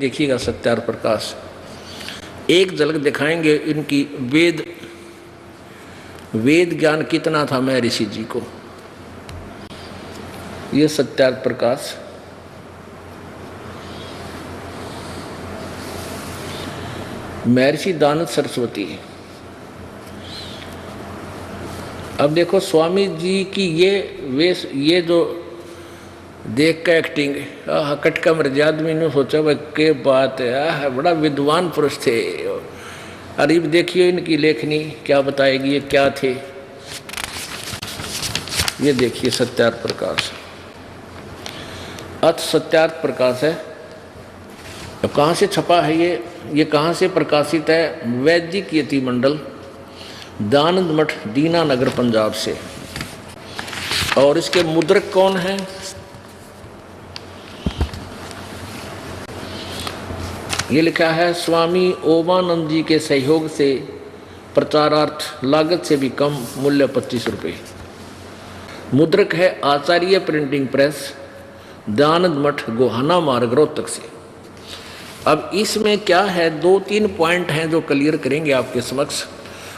देखिएगा सत्यार प्रकाश, एक झलक दिखाएंगे इनकी वेद ज्ञान कितना था महर्षि जी को। ये सत्यार प्रकाश महर्षि दानंद सरस्वती। अब देखो स्वामी जी की ये जो देख के एक्टिंग, कटका मर्जी आदमी ने सोचा भाई के बात है, बड़ा विद्वान पुरुष थे। अरे देखिए इनकी लेखनी क्या बताएगी, ये क्या थे। ये देखिए सत्यार्थ प्रकाश, अथ सत्यार्थ प्रकाश है। अब कहाँ से छपा है ये कहाँ से प्रकाशित है? वैदिक यति मंडल, दानंद मठ, दीनानगर, पंजाब से। और इसके मुद्रक कौन है? ये लिखा है स्वामी ओमानंद जी के सहयोग से प्रचारार्थ लागत से भी कम मूल्य 25 रुपये। मुद्रक है आचार्य प्रिंटिंग प्रेस, दानंद मठ, गोहाना मार्ग, रोहतक से। अब इसमें क्या है, 2-3 पॉइंट हैं जो क्लियर करेंगे आपके समक्ष।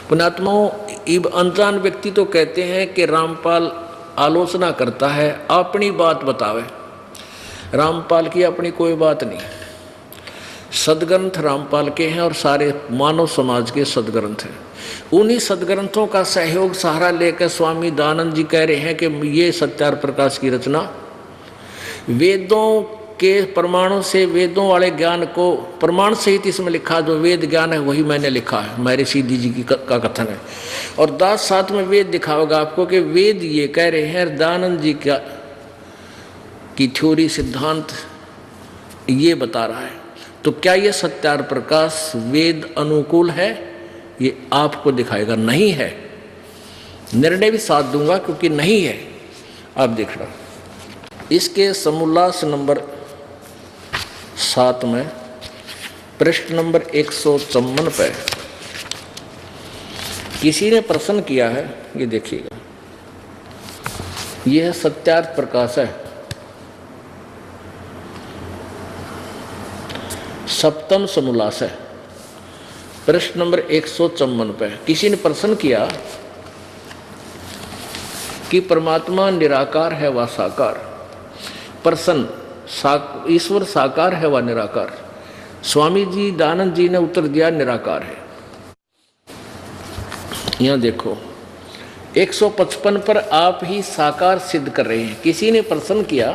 पुणात्माओं, इब अनजान व्यक्ति तो कहते हैं कि रामपाल आलोचना करता है, अपनी बात बतावे। रामपाल की अपनी कोई बात नहीं। सदग्रंथ रामपाल के हैं और सारे मानव समाज के सदग्रंथ हैं। उन्हीं सदग्रंथों का सहयोग सहारा लेकर स्वामी दानंद जी कह रहे हैं कि ये सत्यार्थ प्रकाश की रचना वेदों के प्रमाणों से, वेदों वाले ज्ञान को प्रमाण सहित इसमें लिखा, जो वेद ज्ञान है वही मैंने लिखा है, महर्षि जी की का कथन है। और दास साथ में वेद दिखाओगा आपको कि वेद ये कह रहे हैं, दानंद जी की थ्योरी सिद्धांत ये बता रहा है। तो क्या ये सत्यार्थ प्रकाश वेद अनुकूल है? ये आपको दिखाएगा नहीं है। निर्णय भी साथ दूंगा क्योंकि नहीं है। आप देखना इसके समोल्लास नंबर 7 में पृष्ठ नंबर 154 पे किसी ने प्रश्न किया है, ये देखिएगा। यह सत्यार्थ प्रकाश है, सप्तम समोल्लास है, पृष्ठ नंबर 154 पे किसी ने प्रश्न किया कि परमात्मा निराकार है व साकार। प्रश्न, ईश्वर साकार है व निराकार? स्वामी जी दानंद जी ने उत्तर दिया निराकार है। यहां देखो 155 पर आप ही साकार सिद्ध कर रहे हैं। किसी ने प्रश्न किया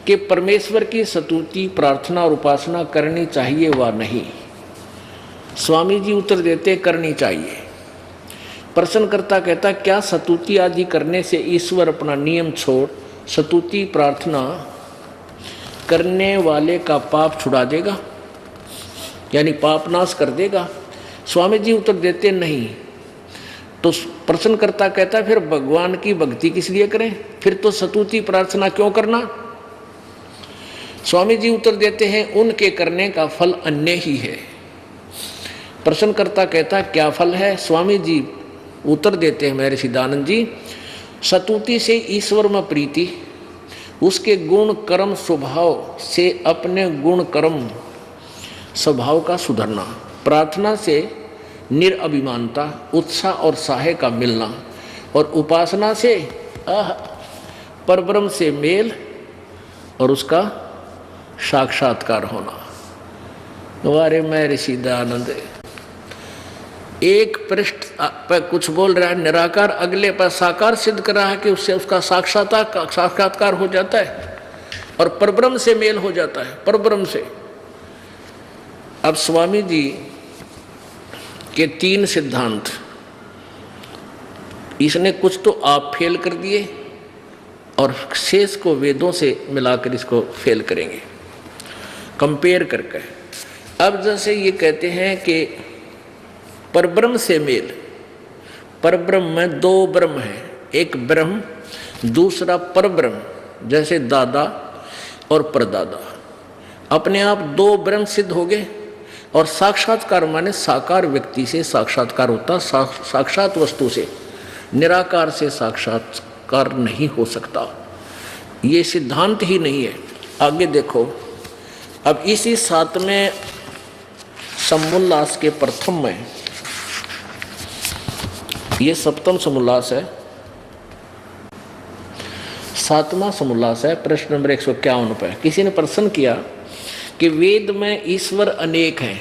कि परमेश्वर की स्तुति, प्रार्थना और उपासना करनी चाहिए व नहीं? स्वामी जी उत्तर देते करनी चाहिए। प्रश्नकर्ता कहता क्या स्तुति आदि करने से ईश्वर अपना नियम छोड़ स्तुति प्रार्थना करने वाले का पाप छुड़ा देगा, यानी पाप नाश कर देगा? स्वामी जी उत्तर देते नहीं। तो प्रश्नकर्ता कहता फिर भगवान की भक्ति किस लिए करें, फिर तो स्तुति प्रार्थना क्यों करना? स्वामी जी उत्तर देते हैं उनके करने का फल अन्य ही है। प्रश्नकर्ता कहता क्या फल है? स्वामी जी उत्तर देते हैं महर्षि दानंद जी, स्तुति से ईश्वर में प्रीति, उसके गुण कर्म स्वभाव से अपने गुण कर्म स्वभाव का सुधरना, प्रार्थना से निरअभिमानता, उत्साह और साहे का मिलना, और उपासना से परब्रह्म से मेल और उसका साक्षात्कार होना। वारे महर्षि दानंद एक पृष्ठ पर कुछ बोल रहा है निराकार, अगले पर साकार सिद्ध कर रहा है कि उससे उसका साक्षात्कार हो जाता है और परब्रह्म से मेल हो जाता है, परब्रह्म से। अब स्वामी जी के 3 सिद्धांत, इसने कुछ तो आप फेल कर दिए और शेष को वेदों से मिलाकर इसको फेल करेंगे कंपेयर करके। अब जैसे ये कहते हैं कि परब्रह्म से मेल, परब्रह्म में 2 ब्रह्म है, एक ब्रह्म दूसरा परब्रह्म, जैसे दादा और परदादा, अपने आप 2 ब्रह्म सिद्ध हो गए। और साक्षात्कार माने साकार व्यक्ति से साक्षात्कार होता, साक्षात वस्तु से, निराकार से साक्षात्कार नहीं हो सकता। ये सिद्धांत ही नहीं है। आगे देखो अब इसी 7वें समोल्लास के प्रथम में, ये 7वां समोल्लास है, 7वां समोल्लास है, प्रश्न नंबर 151 पे किसी ने प्रश्न किया कि वेद में ईश्वर अनेक हैं,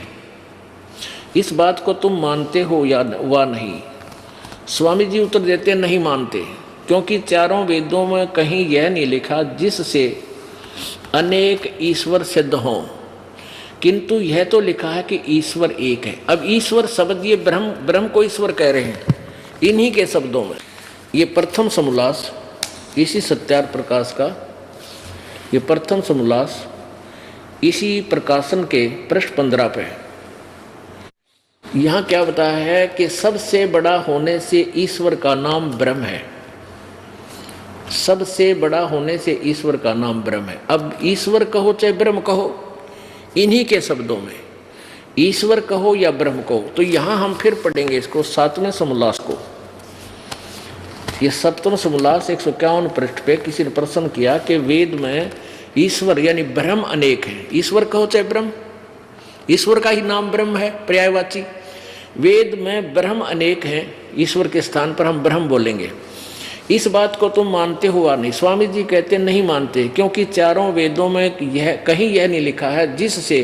इस बात को तुम मानते हो या वा नहीं? स्वामी जी उत्तर देते नहीं मानते, क्योंकि चारों वेदों में कहीं यह नहीं लिखा जिससे अनेक ईश्वर सिद्ध हों, किंतु यह तो लिखा है कि ईश्वर एक है। अब ईश्वर शब्द ये ब्रह्म को ईश्वर कह रहे हैं इन्हीं के शब्दों में। ये प्रथम समोल्लास इसी सत्यार्थ प्रकाश का, ये प्रथम समोल्लास इसी प्रकाशन के पृष्ठ 15 पे यहाँ क्या बताया है कि सबसे बड़ा होने से ईश्वर का नाम ब्रह्म है, सबसे बड़ा होने से ईश्वर का नाम ब्रह्म है। अब ईश्वर कहो चाहे ब्रह्म कहो, इन्हीं के शब्दों में ईश्वर कहो या ब्रह्म कहो। तो यहाँ हम फिर पढ़ेंगे इसको 7वें समोल्लास को। ये 7वां समोल्लास 151 पृष्ठ पे किसी ने प्रश्न किया कि वेद में ईश्वर यानी ब्रह्म अनेक है, ईश्वर कहो चाहे ब्रह्म, ईश्वर का ही नाम ब्रह्म है पर्यायवाची। वेद में ब्रह्म अनेक हैं, ईश्वर के स्थान पर हम ब्रह्म बोलेंगे, इस बात को तुम मानते हो या नहीं? स्वामी जी कहते नहीं मानते, क्योंकि चारों वेदों में यह कहीं यह नहीं लिखा है जिससे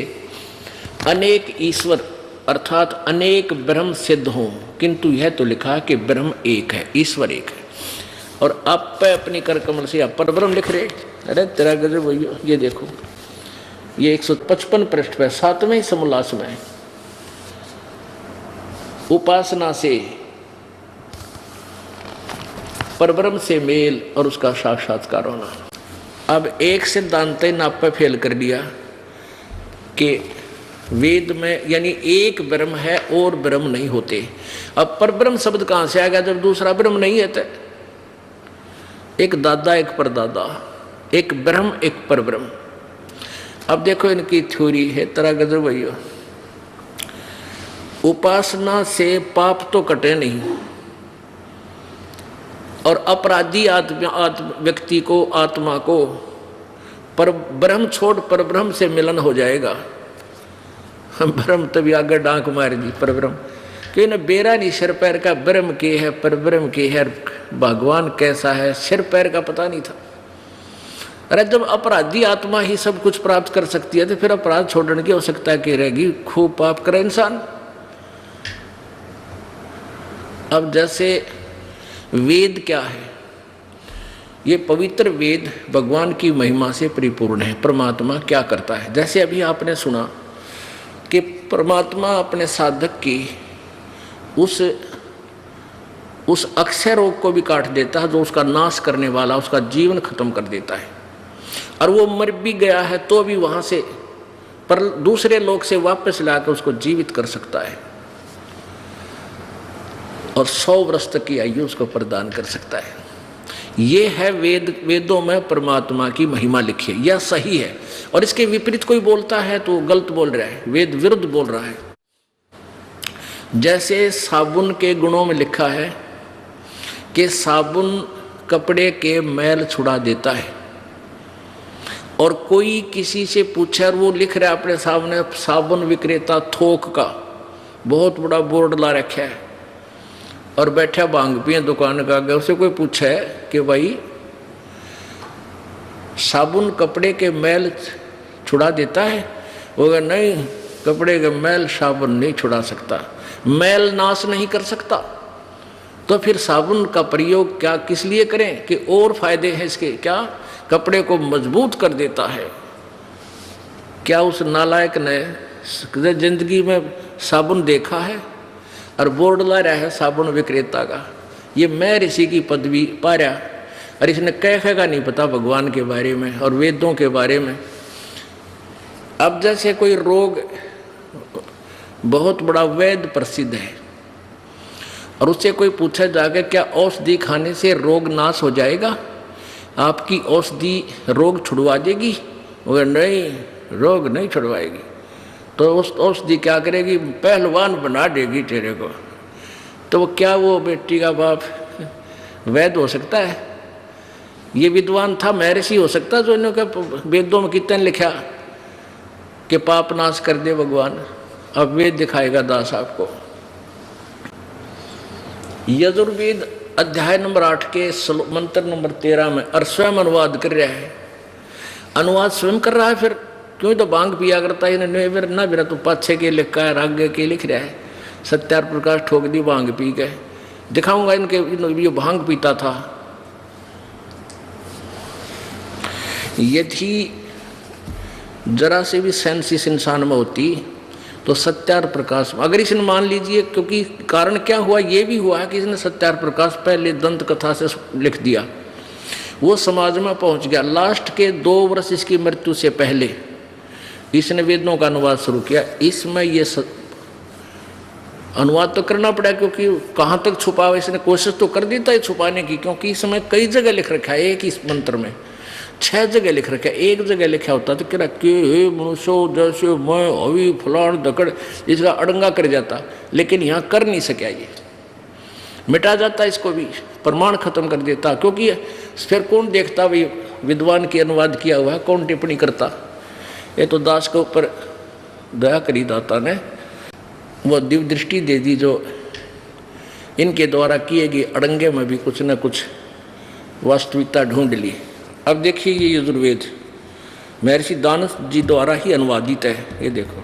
अनेक ईश्वर अर्थात अनेक ब्रह्म सिद्ध हों, किंतु यह तो लिखा है कि ब्रह्म एक है, ईश्वर एक है। और आप पे अपनी कर कमल से आप पर ब्रह्म लिख रहे, अरे तेरा गजब भैया। ये देखो ये 155 पृष्ठ पे 7वें समोल्लास में उपासना से परब्रह्म से मेल और उसका साक्षात्कार होना। अब एक सिद्धांत ने आप पे फेल कर दिया कि वेद में यानी एक ब्रह्म है और ब्रह्म नहीं होते। अब परब्रह्म शब्द कहाँ से आ गया जब दूसरा ब्रह्म नहीं है? तो एक दादा एक परदादा, एक ब्रह्म एक परब्रह्म। अब देखो इनकी थ्योरी है तरह गजब भैया। उपासना से पाप तो कटे नहीं, और अपराधी व्यक्ति को आत्मा को पर ब्रह्म छोड़ पर ब्रह्म से मिलन हो जाएगा। ब्रह्म तभी आगे डांक मार दी पर ब्रह्म कि न बेरा नहीं सिर पैर का, ब्रह्म के है पर ब्रह्म के है, भगवान कैसा है सिर पैर का पता नहीं था। अरे जब अपराधी आत्मा ही सब कुछ प्राप्त कर सकती है तो फिर अपराध छोड़ने की आवश्यकता क्या रहेगी? खूब पाप करे इंसान। अब जैसे वेद क्या है? ये पवित्र वेद भगवान की महिमा से परिपूर्ण है। परमात्मा क्या करता है? जैसे अभी आपने सुना कि परमात्मा अपने साधक की उस अक्षय रोग को भी काट देता है जो उसका नाश करने वाला, उसका जीवन खत्म कर देता है। और वो मर भी गया है तो भी वहां से पर दूसरे लोग से वापस लाकर उसको जीवित कर सकता है और 100 वर्ष तक की आयु उसको प्रदान कर सकता है। ये है वेदों में परमात्मा की महिमा लिखी है, यह सही है। और इसके विपरीत कोई बोलता है तो गलत बोल रहा है, वेद विरुद्ध बोल रहा है। जैसे साबुन के गुणों में लिखा है कि साबुन कपड़े के मैल छुड़ा देता है, और कोई किसी से पूछे और वो लिख रहा है अपने सामने साबुन विक्रेता थोक का बहुत बड़ा बोर्ड ला रखा है और बैठा भांग पिए दुकान का आगे, उसे कोई पूछे कि भाई साबुन कपड़े के मैल छुड़ा देता है? वो कहे नहीं, कपड़े के मैल साबुन नहीं छुड़ा सकता, मैल नाश नहीं कर सकता। तो फिर साबुन का प्रयोग क्या किस लिए करें कि और फायदे हैं इसके? क्या कपड़े को मजबूत कर देता है? क्या उस नालायक ने जिंदगी में साबुन देखा है? और बोर्ड ला रहा है साबुन विक्रेता का, ये मैं ऋषि की पदवी पा रहा, और इसने कैसे का नहीं पता भगवान के बारे में और वेदों के बारे में। अब जैसे कोई रोग बहुत बड़ा वैद्य प्रसिद्ध है और उससे कोई पूछा जाके क्या औषधि खाने से रोग नाश हो जाएगा? आपकी औषधि रोग छुड़वा देगी? वो नहीं, रोग नहीं छुड़वाएगी। तो उस औषधि क्या करेगी? पहलवान बना देगी तेरे को। तो क्या वो बेटी का बाप वैद्य हो सकता है? ये विद्वान था, महर्षि हो सकता है जो इन्होंने वेदों में कितने लिखा कि पाप नाश कर दे भगवान। अब वेद दिखाएगा दास आपको। यजुर्वेद अध्याय नंबर 8 के मंत्र नंबर 13 में और स्वयं अनुवाद कर रहा है। अनुवाद स्वयं कर रहा है, फिर क्यों तो भांग पिया करता है ना बिना तो पाछे के लिखा है, आगे के लिख रहा है। सत्यार प्रकाश ठोक दी भांग पी के। दिखाऊंगा इनके ये भांग पीता था। यदि जरा से भी सेंस इस इंसान में होती तो सत्यार प्रकाश, अगर इसने मान लीजिए, क्योंकि कारण क्या हुआ, ये भी हुआ है कि इसने सत्यार प्रकाश पहले दंत कथा से लिख दिया, वो समाज में पहुंच गया। लास्ट के 2 वर्ष इसकी मृत्यु से पहले इसने वेदों का अनुवाद शुरू किया। इसमें ये अनुवाद तो करना पड़ा, क्योंकि कहाँ तक छुपा हुआ, इसने कोशिश तो कर दी था छुपाने की, क्योंकि इसमें कई जगह लिख रखा है। एक इस मंत्र में 6 जगह लिख रखा है। एक जगह लिखा होता तो क्या कि हे मनुष्य जैसे मैं अभी फलान दकड़, इसका अड़ंगा कर जाता, लेकिन यहाँ कर नहीं सका, ये मिटा जाता, इसको भी प्रमाण खत्म कर देता। क्योंकि फिर कौन देखता भाई विद्वान की अनुवाद किया हुआ है, कौन टिप्पणी करता। ये तो दास के ऊपर दया करी दाता ने, वो दिव्य दृष्टि दे दी जो इनके द्वारा किए गए अड़ंगे में भी कुछ न कुछ वास्तविकता ढूंढ ली। अब देखिए ये यजुर्वेद महर्षि दानस जी द्वारा ही अनुवादित है। ये देखो,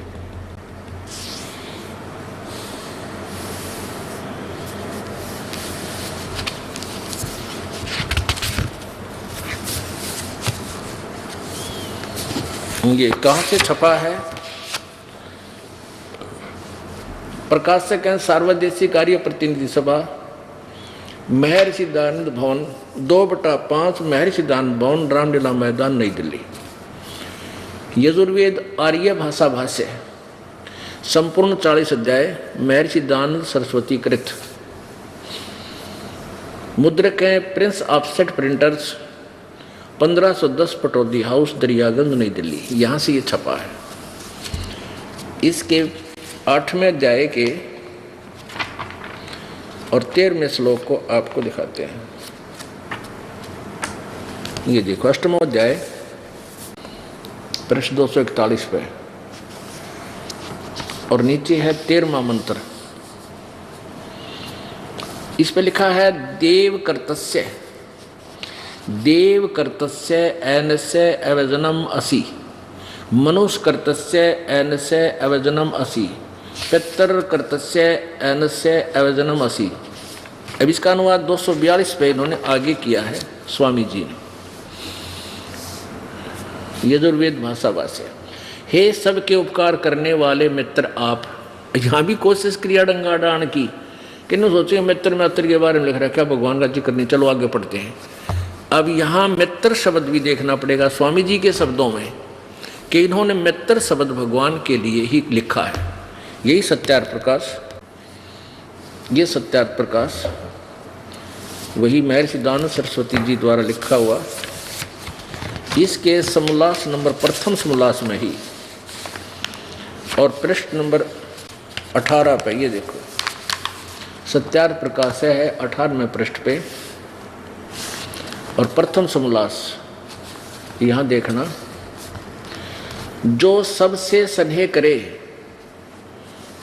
ये कहाँ से छपा है? प्रकाशक हैं सार्वदेशीय कार्य प्रतिनिधि सभा, महर्षि दानंद भवन, 2/5 महर्षि दानंद भवन, रामलीला मैदान, नई दिल्ली। यजुर्वेद आर्य भाषा भाष्य, संपूर्ण 40 अध्याय, महर्षि दानंद सरस्वती कृत। मुद्रक हैं Prince offset printers, 1510 Pataudi house, Daryaganj, नई दिल्ली। यहाँ से ये छपा है। इसके 8वें अध्याय के और 13वें श्लोक को आपको दिखाते हैं। ये देखो, 8वां अध्याय पृष्ठ 241 पे, और नीचे है 13वां मंत्र। इस पे लिखा है देव कर्तस्य एनस्य अवजनम असि, मनुष्य कर्तस्य एनस्य अवजनम असि, पितर कर्तस्य एनस्य अवजनम असि। अब इसका अनुवाद 242 पे इन्होंने आगे किया है स्वामी जी ने। यजुर्वेद भाषा भाष्य। हे सबके उपकार करने वाले मित्र आप, यहाँ भी कोशिश क्रिया डंगाडान की, किन्हों सोचे मित्र के बारे में लिख रहा है, क्या भगवान का जिक्र नहीं। चलो आगे पढ़ते हैं। अब यहाँ मित्र शब्द भी देखना पड़ेगा स्वामी जी के शब्दों में, कि इन्होंने मित्र शब्द भगवान के लिए ही लिखा है। यही सत्यार्थ प्रकाश, ये सत्यार्थ प्रकाश वही महर्षि दानंद सरस्वती जी द्वारा लिखा हुआ। इसके समोल्लास नंबर, प्रथम समोल्लास में ही और पृष्ठ नंबर 18 पे, ये देखो सत्यार्थ प्रकाश है 18वें पृष्ठ पे और प्रथम समोल्लास। यहाँ देखना, जो सबसे स्नेह करे,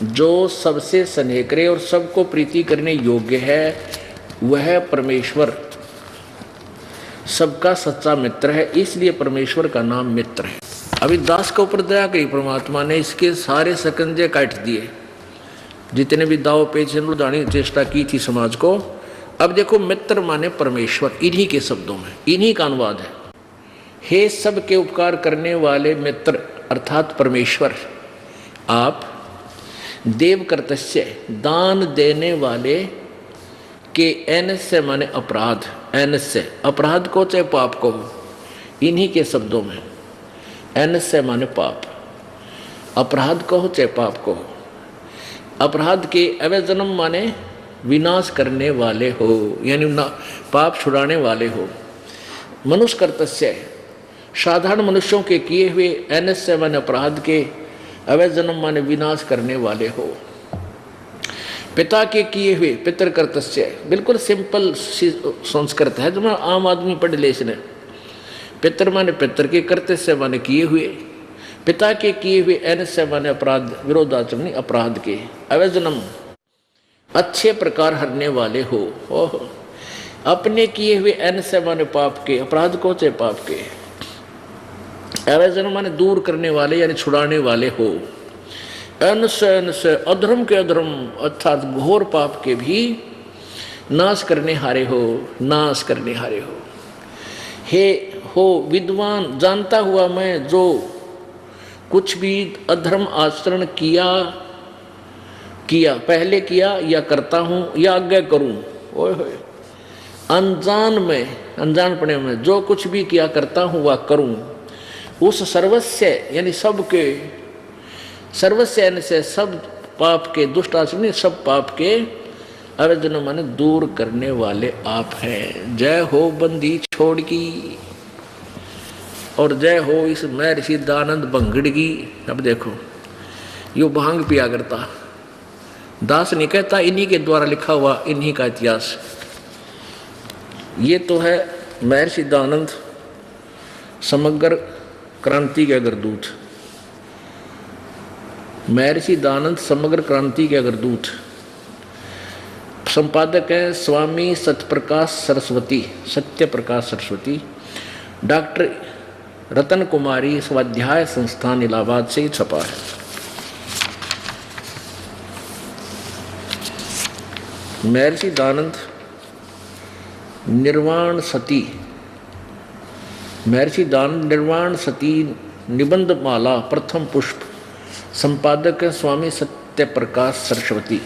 जो सबसे स्नेह करे और सबको प्रीति करने योग्य है, वह परमेश्वर सबका सच्चा मित्र है। इसलिए परमेश्वर का नाम मित्र है। अभी दास के ऊपर दया करी परमात्मा ने, इसके सारे शकंजे काट दिए, जितने भी दाव पेच लुटाने चेष्टा की थी समाज को। अब देखो, मित्र माने परमेश्वर, इन्हीं के शब्दों में, इन्हीं का अनुवाद है। हे सबके उपकार करने वाले मित्र अर्थात परमेश्वर, आप देव कर्तस्य दान देने वाले के, एन से माने अपराध, एन से अपराध को चाहे पाप को, इन्हीं के शब्दों में एन से माने पाप, अपराध को हो चाहे पाप को, अपराध के अवजनम माने विनाश करने वाले हो, यानी पाप छुड़ाने वाले हो। मनुष्य कर्तस्य साधारण मनुष्यों के किए हुए, एन से माने अपराध के, अवजनम माने विनाश करने वाले हो। पिता के किए हुए, पितर कर्तस्य, बिल्कुल सिंपल संस्कृत है जो मैं आम आदमी पढ़ ले इसने। पितर माने पितर के, कर्तस्य माने किए हुए, पिता के किए हुए एन से माने अपराध, विरोधाचरण अपराध के। अवजनम अच्छे प्रकार हरने वाले हो। ओह, अपने किए हुए एन से माने पाप के, अपराध को से पाप के। अवजनम माने दूर करने वाले यानी छुड़ाने वाले हो। एन से अधर्म के अधर्म अर्थात घोर पाप के भी नाश करने हारे हो, नाश करने हारे हो। हे हो विद्वान, जानता हुआ मैं जो कुछ भी अधर्म आचरण किया पहले किया या करता हूँ या आगे करूँ, ओए होए, अनजान में, अनजानपने में जो कुछ भी किया करता हूँ वह करूँ, उस सर्वस्व यानी सबके, सर्वस्व यानी से सब पाप के, दुष्ट आचरण सब पाप के अर्जुन मन दूर करने वाले आप हैं। जय हो बंदी छोड़ की और जय हो इस महर्षि दानंद भंगड़ की। अब देखो यो भांग पिया करता, दास नहीं कहता, इन्हीं के द्वारा लिखा हुआ इन्हीं का इतिहास। ये तो है महर्षि दानंद समग्र क्रांति के अग्रदूत, महर्षि दानंद समग्र क्रांति के अग्रदूत। संपादक है स्वामी सत्यप्रकाश सरस्वती, सत्य प्रकाश सरस्वती। डॉक्टर रतन कुमारी स्वाध्याय संस्थान इलाहाबाद से छपा है। महर्षि दानंद निर्वाण सती, महर्षि दानंद निर्वाण सती निबंध माला प्रथम पुष्प। संपादक है स्वामी सत्य प्रकाश सरस्वती।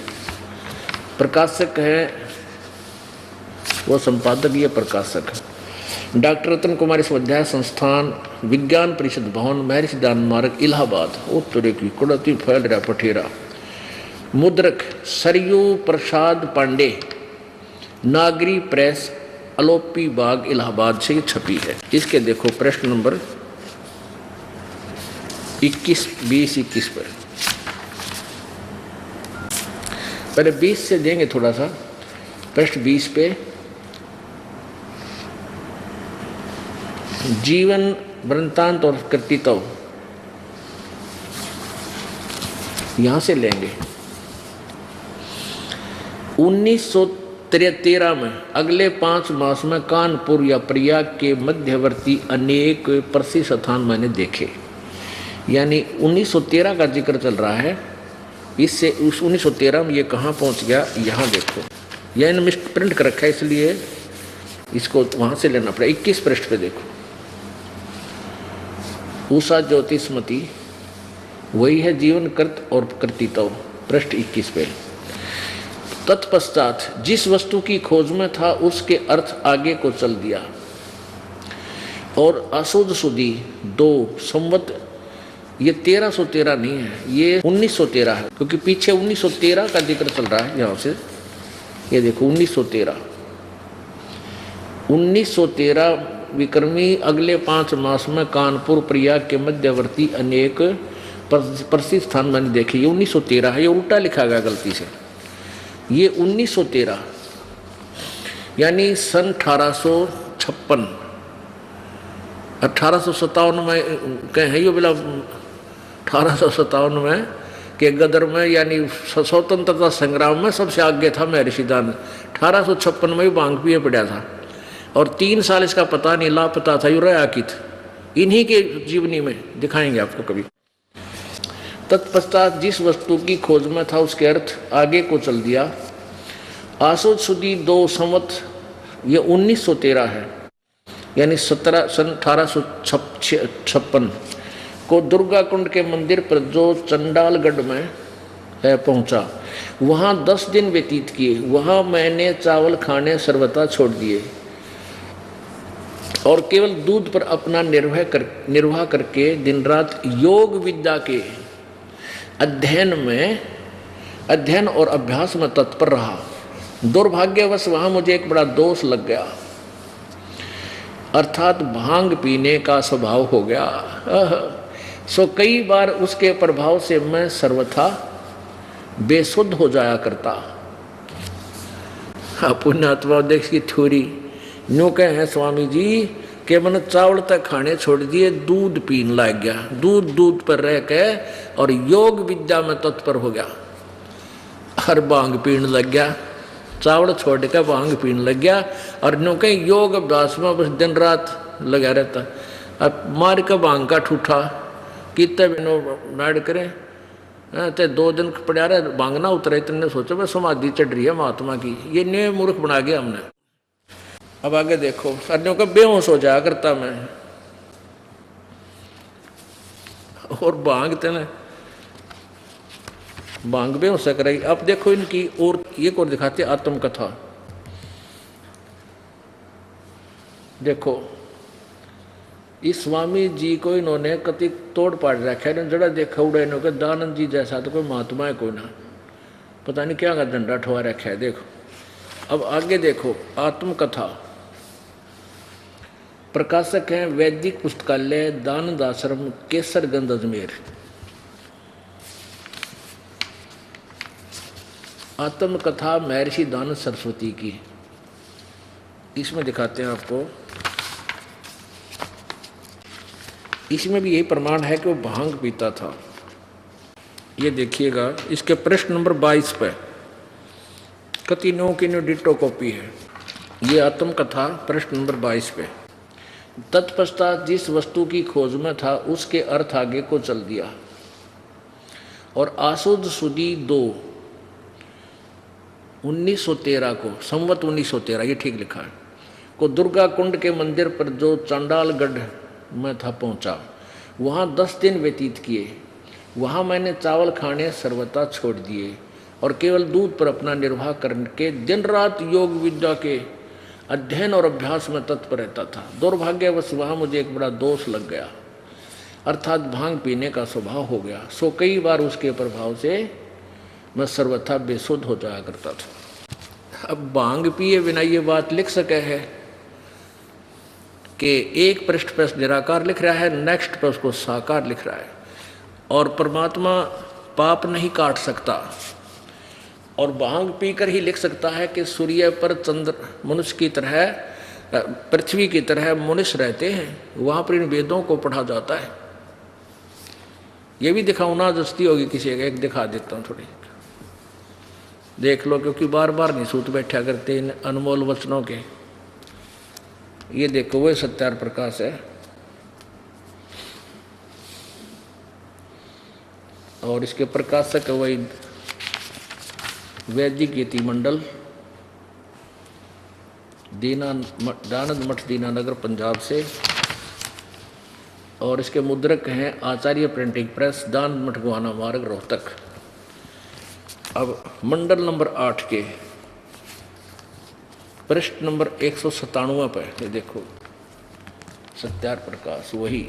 प्रकाशक है वो संपादक, ये प्रकाशक है। डॉक्टर रतन कुमारी स्वाध्याय संस्थान विज्ञान परिषद भवन महर्षि दानंद मार्ग इलाहाबाद। उत्तरे की कुड़ती फैल रहा पठेरा। मुद्रक सरयू प्रसाद पांडे, नागरी प्रेस अलोपी बाग इलाहाबाद से छपी है। इसके देखो प्रश्न नंबर 21, 20, 21 पर। पहले 20 से देंगे थोड़ा सा। प्रश्न 20 पे जीवन वृत्तांत और कृतित्व यहां से लेंगे। 1913 में अगले 5 मास में कानपुर या प्रयाग के मध्यवर्ती अनेक प्रसिद्ध स्थान मैंने देखे। यानी 1913 का जिक्र चल रहा है। इससे उस 1913 में ये कहाँ पहुँच गया, यहाँ देखो, यह इन मिस्ट प्रिंट कर रखा है इसलिए इसको वहाँ से लेना पड़ा। 21 पृष्ठ पे देखो, उषा ज्योतिषमती वही है जीवन कृत और कृतित्व। पृष्ठ 21 पे तत्पश्चात जिस वस्तु की खोज में था उसके अर्थ आगे को चल दिया और असुद सुदी 2 संवत, ये 1313 नहीं है, ये 1913 है, क्योंकि पीछे 1913 का जिक्र चल रहा है। यहाँ से ये देखो 1913 विक्रमी अगले 5 मास में कानपुर प्रयाग के मध्यवर्ती अनेक प्रसिद्ध स्थान मैंने देखे। ये 1913 है, ये उल्टा लिखा गया गलती से। ये 1913 यानी सन 1856, 1857 में कहें ये बोला 1857 में के गदर में, यानी स्वतंत्रता संग्राम में सबसे आगे था महर्षि दानंद। 1856 में भी भांग पिए पड़ा था और 3 साल इसका पता नहीं, लापता था, यू रहा की था। इन्हीं के जीवनी में दिखाएंगे आपको कभी। तत्पश्चात जिस वस्तु की खोज में था उसके अर्थ आगे को चल दिया। आसुद सुदी 2 संवत, ये 1913 है, यानी सन 1856 को दुर्गा कुंड के मंदिर पर जो चंडालगढ़ में पहुंचा, वहाँ 10 दिन व्यतीत किए। वहाँ मैंने चावल खाने सर्वथा छोड़ दिए और केवल दूध पर अपना निर्वाह करके दिन रात योग विद्या के अध्ययन और अभ्यास में तत्पर रहा। दुर्भाग्यवश वहाँ मुझे एक बड़ा दोष लग गया, अर्थात भांग पीने का स्वभाव हो गया। सो कई बार उसके प्रभाव से मैं सर्वथा बेसुध हो जाया करता। पुण्यात्मा देख की थ्योरी न्यू कहे हैं स्वामी जी कि मैंने चावल तक खाने छोड़ दिए, दूध पीने लग गया, दूध पर रह के और योग विद्या में तत्पर हो गया, और भांग पीने लग गया, चावल छोड़ के भांग पीने लग गया, और नो कहीं योग अभ्यास में बस दिन रात लगा रहता। अब मार के भांग का ठूठा कितने बिनो नाड़ करें ते 2 दिन पड़ा रहे, भांग ना उतरे, इतने सोचो मैं समाधि चढ़ रही है महात्मा की, ये ने मूर्ख बना गया हमने। अब आगे देखो, अन्यों का बेहोश हो जाया करता मैं, और भांग तेने भांग बेहोश कराई। अब देखो इनकी और ये को दिखाते आत्मकथा। देखो इस स्वामी जी को इन्होंने कति तोड़ पाड़ रखा है, जड़ा देखा उड़ा इन्होंने दानंद जी जैसा तो कोई महात्मा है कोई ना, पता नहीं क्या का डंडा ठुआ रखा है। देखो अब आगे देखो, आत्मकथा। प्रकाशक हैं वैदिक पुस्तकालय, दानंद आश्रम, केसरगंज, अजमेर। आत्मकथा महर्षि दानंद सरस्वती की। इसमें दिखाते हैं आपको, इसमें भी यही प्रमाण है कि वो भांग पीता था। ये देखिएगा इसके प्रश्न नंबर 22 पे कति नो की नो डिटो कॉपी है। ये आत्मकथा प्रश्न नंबर 22 पे। तत्पश्चात जिस वस्तु की खोज में था उसके अर्थ आगे को चल दिया, और आसुद सुदी 2 1913 को, संवत 1913 ये ठीक लिखा है, को दुर्गा कुंड के मंदिर पर जो चांडालगढ़ में था पहुंचा, वहाँ 10 दिन व्यतीत किए। वहाँ मैंने चावल खाने सर्वथा छोड़ दिए और केवल दूध पर अपना निर्वाह करके दिन रात योग विद्या के अध्ययन और अभ्यास में तत्पर रहता था। दुर्भाग्यवश वहाँ मुझे एक बड़ा दोष लग गया, अर्थात भांग पीने का स्वभाव हो गया। सो कई बार उसके प्रभाव से मैं सर्वथा बेसुध हो जाया करता था। अब भांग पिए बिना ये बात लिख सके है कि एक पृष्ठ पर निराकार लिख रहा है, नेक्स्ट पर उसको साकार लिख रहा है, और परमात्मा पाप नहीं काट सकता, और भांग पीकर ही लिख सकता है कि सूर्य पर चंद्र मनुष्य की तरह, पृथ्वी की तरह मनुष्य रहते हैं, वहाँ पर इन वेदों को पढ़ा जाता है। ये भी दिखाऊँ ना जस्ती होगी किसी का, एक दिखा देता हूँ थोड़ी, देख लो, क्योंकि बार बार नहीं सूत बैठा करते इन अनमोल वचनों के। ये देखो वही सत्यार प्रकाश है, और इसके प्रकाशक वही वैदिक यति मंडल, दानंद मठ दीनानगर पंजाब से, और इसके मुद्रक हैं आचार्य प्रिंटिंग प्रेस, दानंद मठ गोहाना मार्ग, रोहतक। अब मंडल नंबर 8 के पृष्ठ नंबर 197 पर ये देखो, सत्यार प्रकाश वही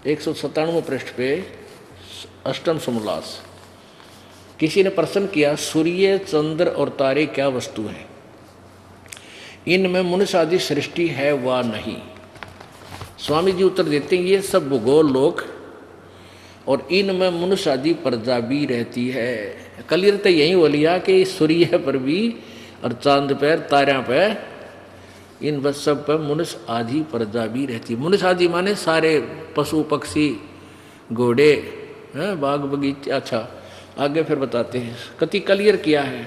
197 पृष्ठ पे अष्टम समोल्लास। किसी ने प्रश्न किया, सूर्य चंद्र और तारे क्या वस्तु हैं? इनमें मनुष्य आदि सृष्टि है वा नहीं? स्वामी जी उत्तर देते हैं, ये सब भूगोल लोक और इनमें मनुष्य आदि प्रजा भी रहती है। क्लियर तो यही हो लिया कि सूर्य पर भी और चांद पर, तारों पर, इन बस सब पर मनुष्य आदि प्रजा भी रहती है। मनुष्य आदि माने सारे पशु पक्षी, घोड़े, बाग बगीचे। अच्छा आगे फिर बताते हैं, कति क्लियर किया है।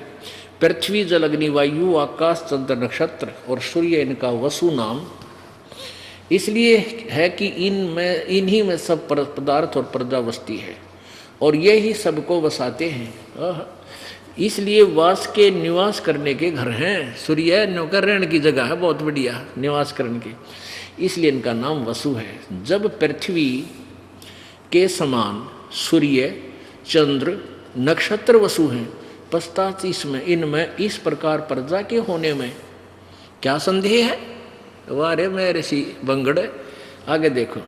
पृथ्वी जल अग्नि वायु आकाश चंद्र नक्षत्र और सूर्य इनका वसु नाम इसलिए है कि इन्हीं में सब पदार्थ और प्रजा बसती है, और ये ही सबको बसाते हैं। इसलिए वास के निवास करने के घर हैं। सूर्य नौकर रहने की जगह है, बहुत बढ़िया निवास करने की, इसलिए इनका नाम वसु है। जब पृथ्वी के समान सूर्य चंद्र नक्षत्र वसु हैं, पश्चात इसमें इनमें इस प्रकार प्रजा के होने में क्या संदेह है? वारे में ऋषि बंगड़। आगे देखो,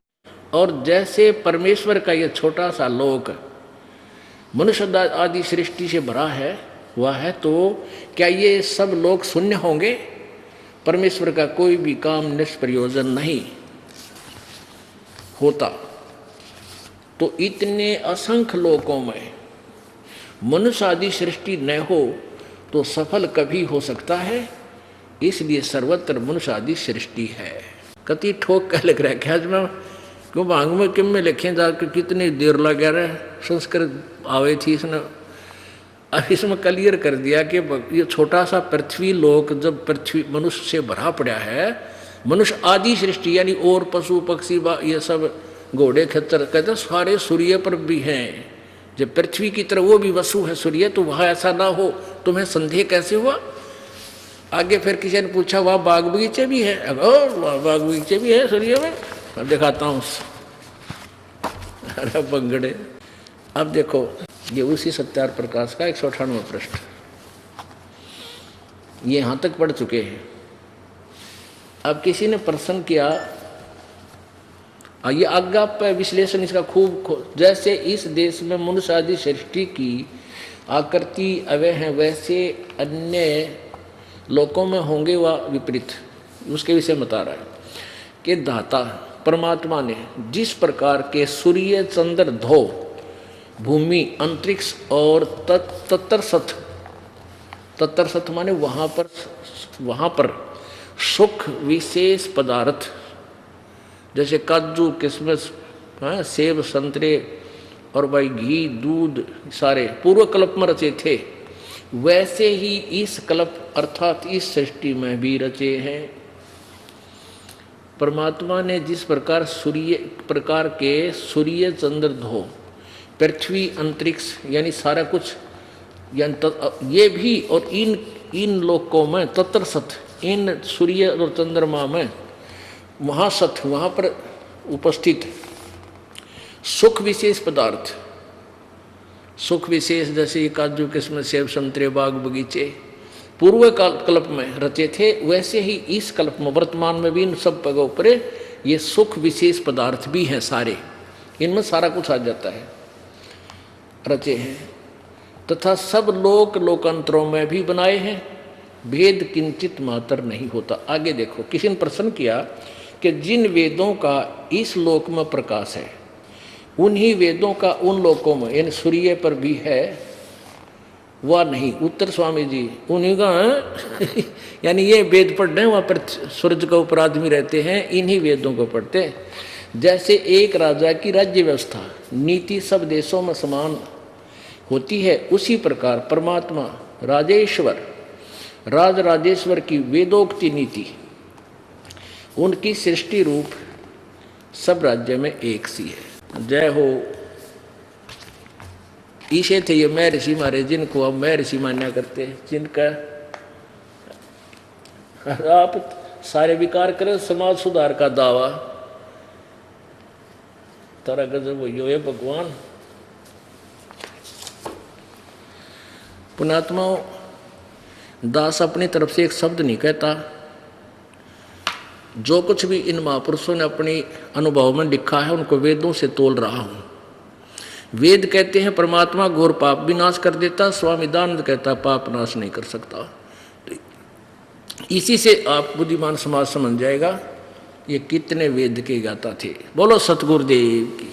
और जैसे परमेश्वर का ये छोटा सा लोक मनुष्य आदि सृष्टि से भरा है वह है, तो क्या ये सब लोग शून्य होंगे? परमेश्वर का कोई भी काम निष्प्रयोजन नहीं होता। तो इतने असंख्य लोकों में मनुष्य आदि सृष्टि न हो तो सफल कभी हो सकता है? इसलिए सर्वत्र मनुष्य आदि सृष्टि है। कति ठोक कह लिख रहा है क्या में क्यों भांग में किम में लिखे जाकर कितनी देर लगा रहे संस्कृत आवे थी इसने। अब इसमें क्लियर कर दिया कि ये छोटा सा पृथ्वी लोक जब पृथ्वी मनुष्य से भरा पड़ा है, मनुष्य आदि सृष्टि यानी और पशु पक्षी ये सब घोड़े खच्चर कहते सारे सूर्य पर भी हैं। जब पृथ्वी की तरह वो भी वसु है सूर्य, तो वहाँ ऐसा ना हो, तुम्हें संदेह कैसे हुआ? आगे फिर किसी ने पूछा वहाँ बाग बगीचे भी है? वहाँ बाग बगीचे भी है सूर्य में? अब दिखाता हूँ। अरे बंगड़े। अब देखो ये उसी सत्यार प्रकाश का 198वां पृष्ठ, ये यहाँ तक पढ़ चुके हैं। अब किसी ने प्रश्न किया, ये आज्ञा पर विश्लेषण इसका खूब जैसे इस देश में मनुष्य आदि सृष्टि की आकृति अवय है, वैसे अन्य लोकों में होंगे व विपरीत। उसके विषय में बता रहा है कि दाता परमात्मा ने जिस प्रकार के सूर्य चंद्र धो भूमि अंतरिक्ष और तत्तर माने वहाँ पर सुख विशेष पदार्थ जैसे काजू किशमिश सेब संतरे और भाई घी दूध सारे पूर्व कल्प में रचे थे, वैसे ही इस कल्प अर्थात इस सृष्टि में भी रचे हैं। परमात्मा ने जिस प्रकार के सूर्य चंद्र धो पृथ्वी अंतरिक्ष यानी सारा कुछ ये भी और इन लोकों में तत्र सत, इन सूर्य और चंद्रमा में वहाँ सत वहाँ पर उपस्थित सुख विशेष पदार्थ, सुख विशेष जैसे काजू किस्म सेब संतरे बाग बगीचे पूर्व कल्प में रचे थे, वैसे ही इस कल्प में वर्तमान में भी इन सब जगहों पर ये सुख विशेष पदार्थ भी हैं सारे, इनमें सारा कुछ आ जाता है, रचे हैं। तथा सब लोकांतरों में भी बनाए हैं, भेद किंचित मात्र नहीं होता। आगे देखो किसी ने प्रश्न किया कि जिन वेदों का इस लोक में प्रकाश है, उन्हीं वेदों का उन लोकों में यानी सूर्य पर भी है वह नहीं? उत्तर स्वामी जी उन्हीं का यानी ये वेद पढ़ रहे हैं, वहाँ पर सूरज के ऊपर आदमी रहते हैं, इन्हीं वेदों को पढ़ते हैं। जैसे एक राजा की राज्य व्यवस्था नीति सब देशों में समान होती है, उसी प्रकार परमात्मा राजेश्वर राजेश्वर की वेदोक्ति नीति उनकी सृष्टि रूप सब राज्य में एक सी है। जय हो। ईशे थे ये मैं ऋषि मारे, जिनको अब मैं ऋषि मान्या करते हैं, जिनका आप सारे विकार करें समाज सुधार का दावा, तारा गजब यो है भगवान। पुणात्माओं, दास अपनी तरफ से एक शब्द नहीं कहता, जो कुछ भी इन महापुरुषों ने अपनी अनुभव में लिखा है उनको वेदों से तोल रहा हूं। वेद कहते हैं परमात्मा घोर पाप भी नाश कर देता, स्वामी दानंद कहता पाप नाश नहीं कर सकता। तो इसी से आप बुद्धिमान समाज समझ जाएगा ये कितने वेद के गाता थे। बोलो सतगुरुदेव की।